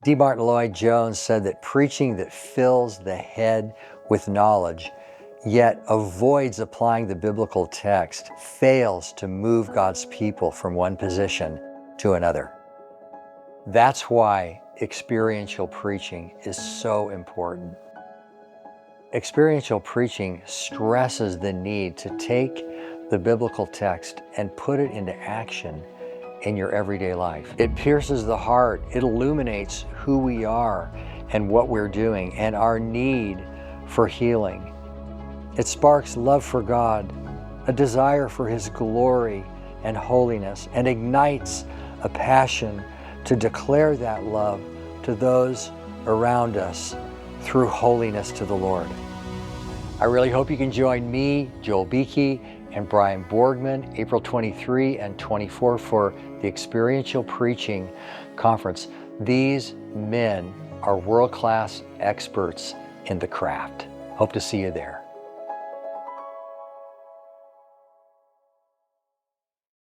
D. Martin Lloyd-Jones said that preaching that fills the head with knowledge, yet avoids applying the biblical text, fails to move God's people from one position to another. That's why experiential preaching is so important. Experiential preaching stresses the need to take the biblical text and put it into action in your everyday life. It pierces the heart. It illuminates who we are and what we're doing and our need for healing. It sparks love for God, a desire for His glory and holiness, and ignites a passion to declare that love to those around us through holiness to the Lord. I really hope you can join me, Joel Beeke, and Brian Borgman, April 23 and 24 for the Experiential Preaching Conference. These men are world-class experts in the craft. Hope to see you there.